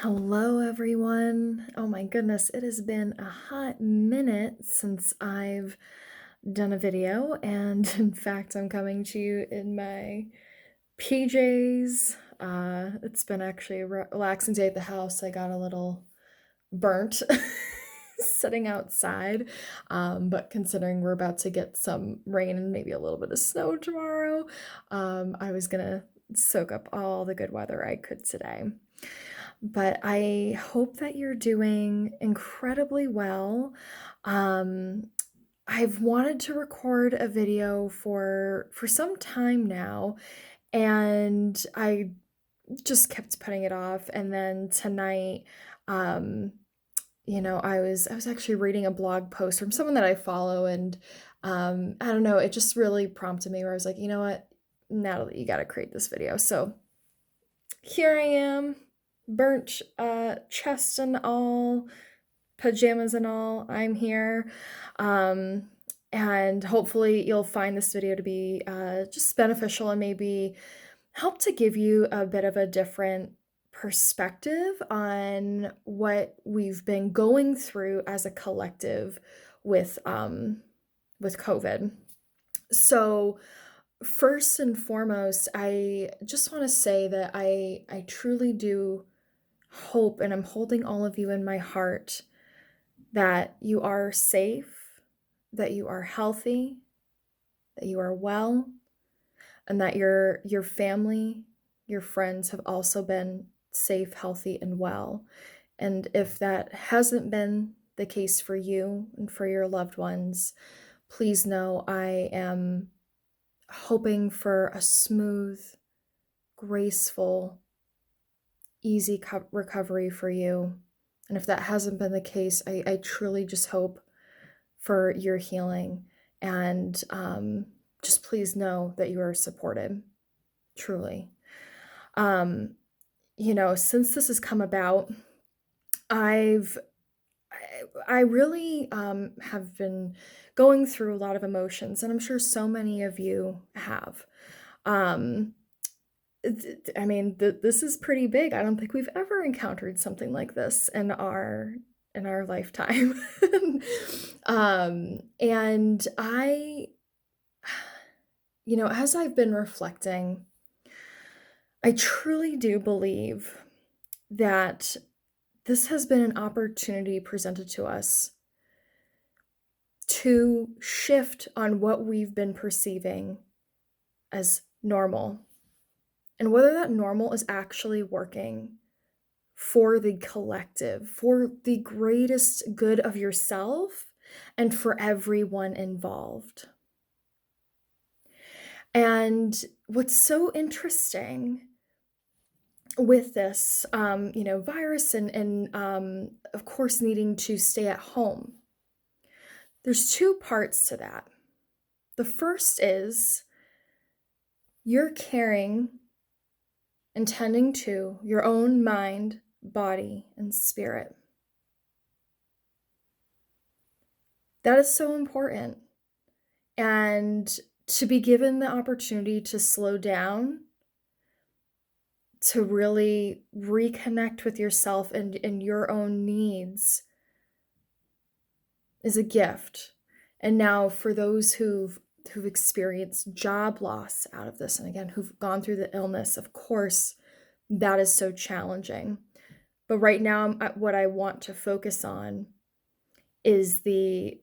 Hello, everyone. Oh my goodness, it has been a hot minute since I've done a video, and in fact, I'm coming to you in my PJs. It's been actually a relaxing day at the house. I got a little burnt sitting outside, but considering we're about to get some rain and maybe a little bit of snow tomorrow, I was gonna soak up all the good weather I could today. But I hope that you're doing incredibly well. Um, I've wanted to record a video for some time now, and I just kept putting it off. And then tonight, um, I was actually reading a blog post from someone that I follow, and I don't know, it just really prompted me where I was like, you know what, Natalie, you got to create this video. So here I am, burnt chest and all, pajamas and all. I'm here. Um, and hopefully you'll find this video to be just beneficial and maybe help to give you a bit of a different perspective on what we've been going through as a collective with COVID. So first and foremost, I just want to say that I truly do hope, and I'm holding all of you in my heart, that you are safe, that you are healthy, that you are well, and that your family, your friends have also been safe, healthy, and well. And if that hasn't been the case for you and for your loved ones, please know I am hoping for a smooth, graceful, easy recovery for you. And if that hasn't been the case, I truly just hope for your healing. And just please know that you are supported, truly. Since this has come about, I've I really have been going through a lot of emotions, and I'm sure so many of you have. Um, this is pretty big. I don't think we've ever encountered something like this in our lifetime. And as I've been reflecting, I truly do believe that this has been an opportunity presented to us to shift on what we've been perceiving as normal, and whether that normal is actually working for the collective, for the greatest good of yourself and for everyone involved. And what's so interesting with this, virus and of course needing to stay at home, there's two parts to that. The first is you're caring and tending to your own mind, body, and spirit. That is so important. And to be given the opportunity to slow down, to really reconnect with yourself and your own needs is a gift. And now for those who've experienced job loss out of this, and again, who've gone through the illness, of course, that is so challenging. But right now, what I want to focus on is the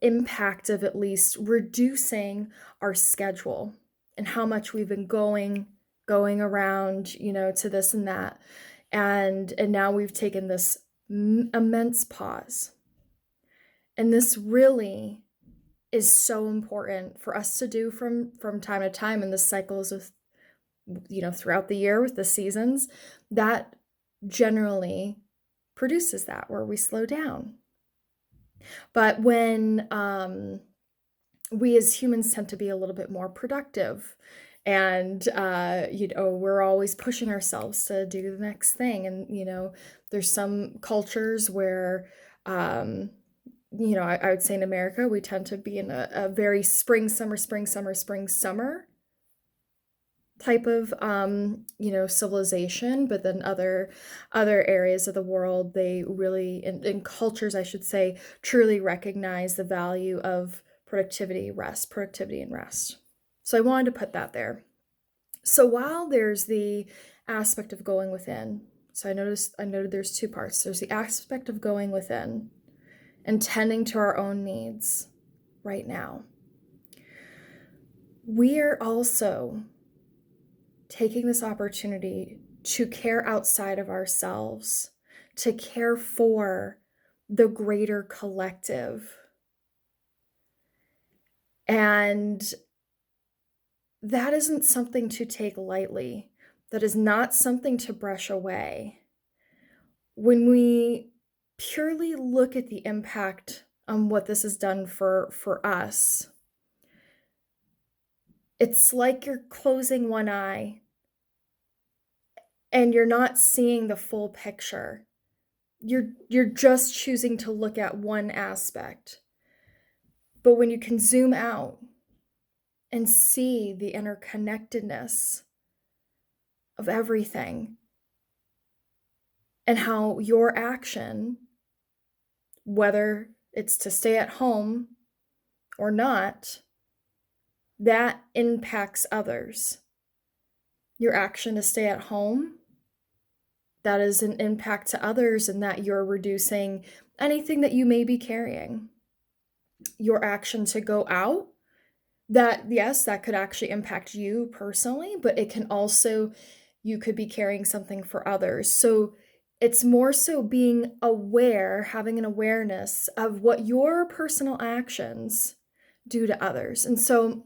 impact of at least reducing our schedule and how much we've been going around, to this and that. And now we've taken this immense pause. And this really is so important for us to do from time to time in the cycles of, throughout the year with the seasons, that generally produces that, where we slow down. But when we as humans tend to be a little bit more productive, and we're always pushing ourselves to do the next thing. And there's some cultures where I would say in America we tend to be in a very spring summer type of civilization, but then other areas of the world, they really, in cultures I should say, truly recognize the value of productivity and rest. So I wanted to put that there. So while there's the aspect of going within, so I noted there's two parts. There's the aspect of going within and tending to our own needs right now. We are also taking this opportunity to care outside of ourselves, to care for the greater collective. And that isn't something to take lightly. That is not something to brush away. When we purely look at the impact on what this has done for us, it's like you're closing one eye and you're not seeing the full picture. You're just choosing to look at one aspect. But when you can zoom out and see the interconnectedness of everything and how your action, whether it's to stay at home or not, that impacts others. Your action to stay at home, that is an impact to others, and that you're reducing anything that you may be carrying. Your action to go out, that, yes, that could actually impact you personally, but it can also, you could be carrying something for others. So it's more so being aware, having an awareness of what your personal actions do to others. And so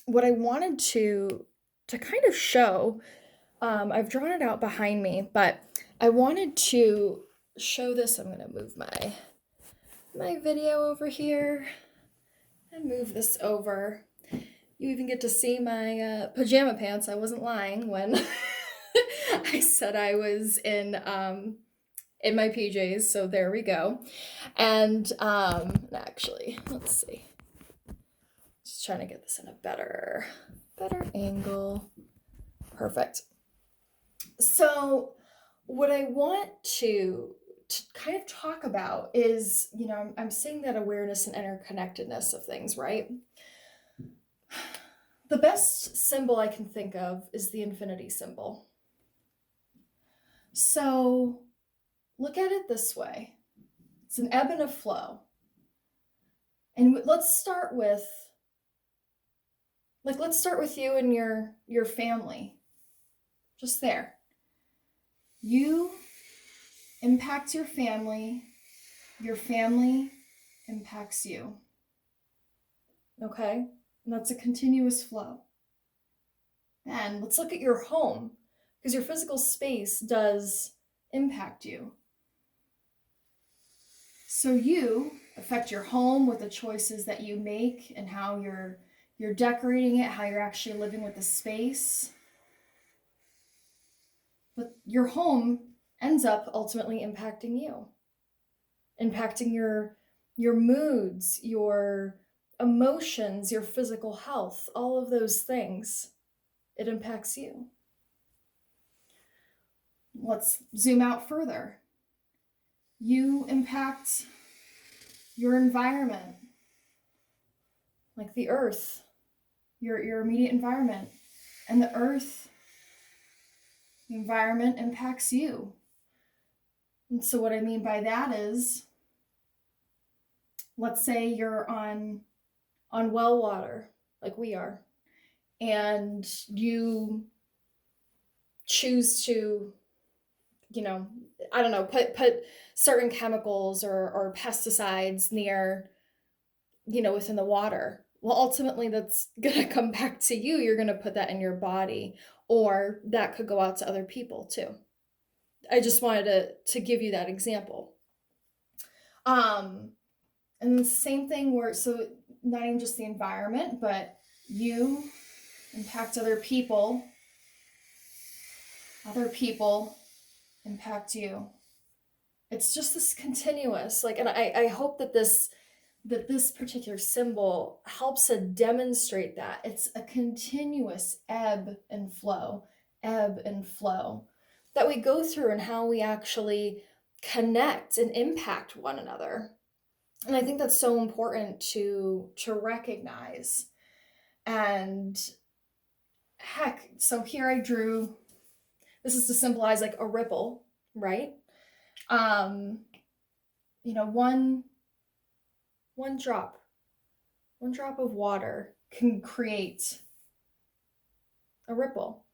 what I wanted to kind of show, I've drawn it out behind me, but I wanted to show this. I'm going to move my video over here and move this over. You even get to see my pajama pants. I wasn't lying when I said I was in my PJs. So there we go. And actually, let's see. Just trying to get this in a better angle. Perfect. So what I want to kind of talk about is, I'm seeing that awareness and interconnectedness of things, right? The best symbol I can think of is the infinity symbol. So look at it this way. It's an ebb and a flow. And let's start with you and your family. Just there. You impact your family impacts you. Okay? And that's a continuous flow. Then let's look at your home, because your physical space does impact you. So you affect your home with the choices that you make and how you're decorating it, how you're actually living with the space. But your home ends up ultimately impacting you, impacting your moods, your emotions, your physical health, all of those things. It impacts you. Let's zoom out further. You impact your environment, like the earth, your immediate environment. And the earth, the environment impacts you. And so what I mean by that is, let's say you're on well water, like we are, and you choose to, I don't know, put certain chemicals or pesticides near, within the water. Well, ultimately that's going to come back to you. You're going to put that in your body, or that could go out to other people too. I just wanted to give you that example. And the same thing where, so not even just the environment, but you impact other people impact you. It's just this continuous, and I hope that this that this particular symbol helps to demonstrate that it's a continuous ebb and flow that we go through and how we actually connect and impact one another. And I think that's so important to recognize. And heck, so here I drew, this is to symbolize like a ripple, right? Um, you know, one drop, one drop of water can create a ripple.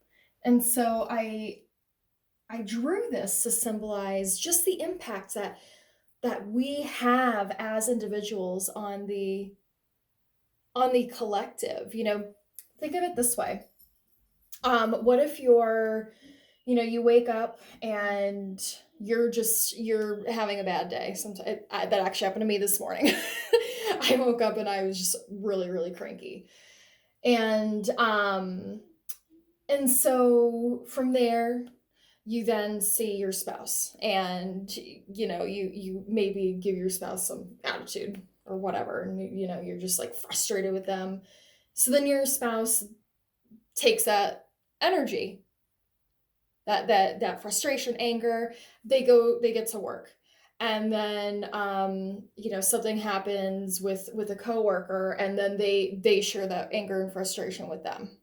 And so I drew this to symbolize just the impact that we have as individuals on the collective. You know, think of it this way. What if you wake up and you're having a bad day. Sometimes that actually happened to me this morning. I woke up and I was just really, really cranky. And so from there, you then see your spouse, and you maybe give your spouse some attitude or whatever, and you're just like frustrated with them. So then your spouse takes that energy, that frustration, anger, they get to work. And then something happens with a coworker, and then they share that anger and frustration with them.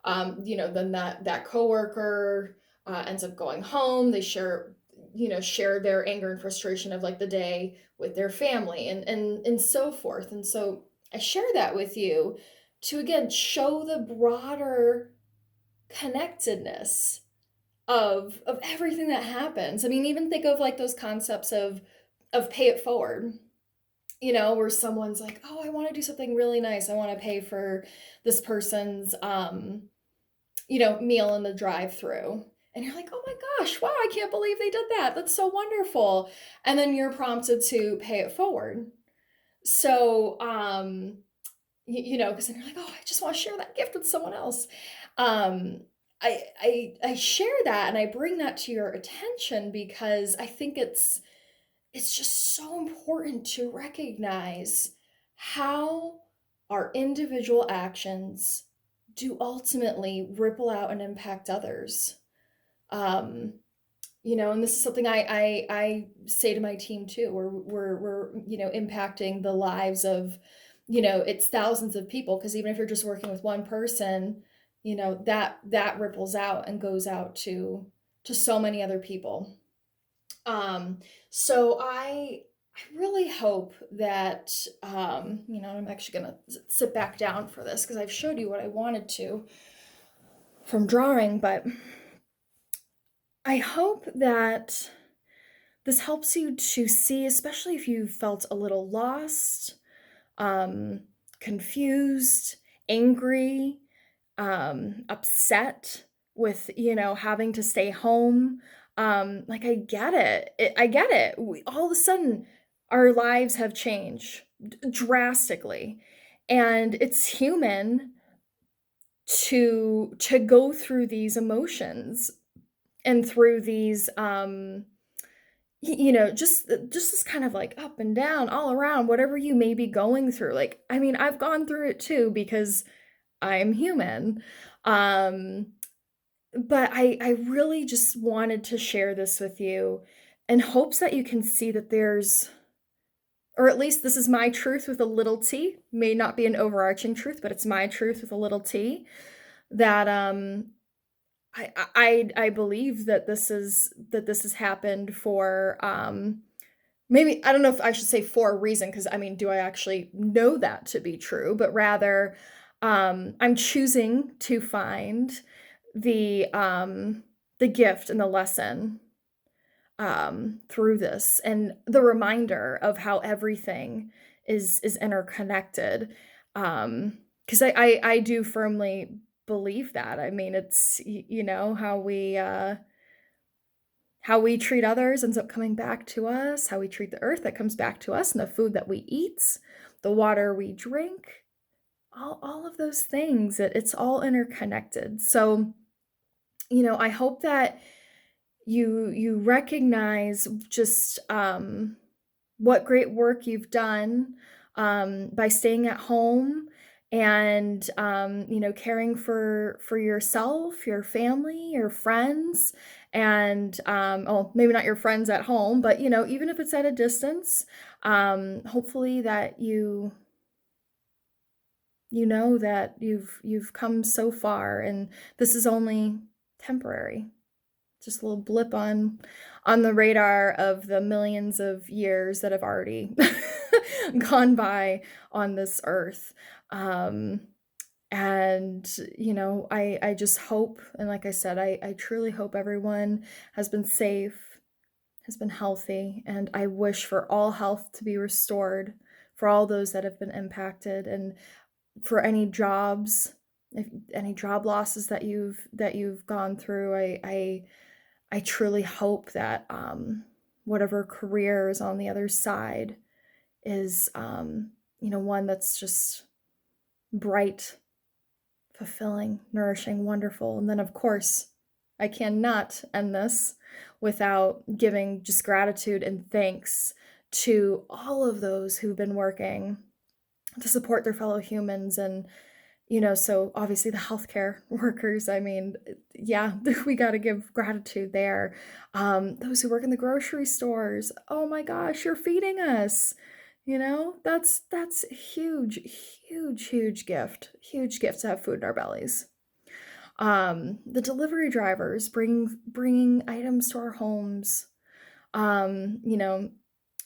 Then that coworker ends up going home. They share their anger and frustration of like the day with their family, and so forth. And so I share that with you to again show the broader connectedness of everything that happens. I mean, even think of like those concepts of pay it forward, where someone's like, oh, I want to do something really nice. I want to pay for this person's meal in the drive-through. And you're like, oh my gosh, wow, I can't believe they did that. That's so wonderful. And then you're prompted to pay it forward. So, because then you're like, oh, I just want to share that gift with someone else. I share that and I bring that to your attention because I think it's just so important to recognize how our individual actions do ultimately ripple out and impact others. And this is something I say to my team too. We're impacting the lives of, it's thousands of people, because even if you're just working with one person, that ripples out and goes out to so many other people. So I really hope that I'm actually gonna sit back down for this because I've showed you what I wanted to from drawing, but I hope that this helps you to see, especially if you felt a little lost, um, confused, angry, upset with, having to stay home. Like I get it. I get it. All of a sudden, our lives have changed drastically, and it's human to go through these emotions and through these just this kind of like up and down all around whatever you may be going through. Like, I mean, I've gone through it too because I'm human. um but I really just wanted to share this with you in hopes that you can see that there's, or at least this is my truth with a little t, may not be an overarching truth, but it's my truth with a little t, that I believe that this has happened for maybe, I don't know if I should say for a reason, because I mean, do I actually know that to be true? But rather, I'm choosing to find the gift and the lesson through this, and the reminder of how everything is interconnected. Because I do firmly believe that. I mean, it's how we treat others ends up coming back to us. How we treat the earth, that comes back to us, and the food that we eat, the water we drink, all of those things. It's all interconnected. So, I hope that you recognize just what great work you've done by staying at home and caring for yourself, your family, your friends, and oh, maybe not your friends at home, but even if it's at a distance, hopefully that you know that you've come so far, and this is only temporary, just a little blip on the radar of the millions of years that have already gone by on this earth. Um, and I just hope, and like I said, I truly hope everyone has been safe, has been healthy, and I wish for all health to be restored for all those that have been impacted, and for any jobs, if any job losses that you've gone through. I truly hope that whatever career is on the other side is one that's just bright, fulfilling, nourishing, wonderful. And then of course, I cannot end this without giving just gratitude and thanks to all of those who've been working to support their fellow humans. And so obviously the healthcare workers, I mean, yeah, we got to give gratitude there. Those who work in the grocery stores, oh my gosh, you're feeding us. That's huge, huge, huge gift to have food in our bellies. The delivery drivers bringing items to our homes. Um, you know,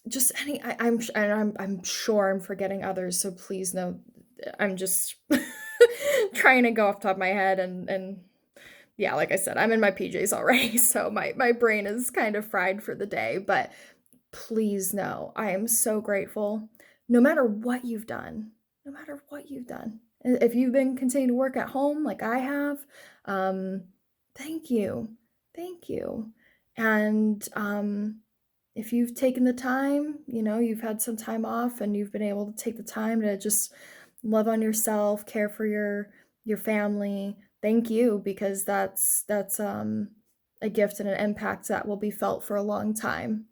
just any, I'm sure I'm forgetting others, so please know I'm just trying to go off the top of my head, and yeah, like I said, I'm in my PJs already, so my brain is kind of fried for the day, but please know I am so grateful no matter what you've done. No matter what you've done. If you've been continuing to work at home like I have, um, thank you. Thank you. And if you've taken the time, you've had some time off and you've been able to take the time to just love on yourself, care for your family, thank you, because that's a gift and an impact that will be felt for a long time.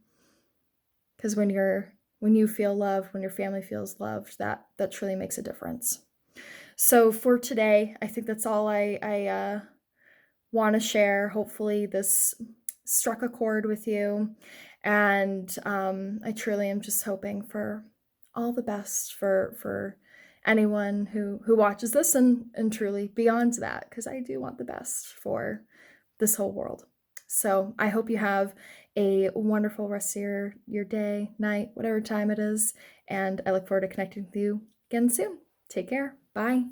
Because when you feel love, when your family feels loved, that truly makes a difference. So for today, I think that's all I want to share. Hopefully this struck a chord with you, and I truly am just hoping for all the best for anyone who watches this, and truly beyond that, because I do want the best for this whole world. So I hope you have a wonderful rest of your day, night, whatever time it is, and I look forward to connecting with you again soon. Take care. Bye.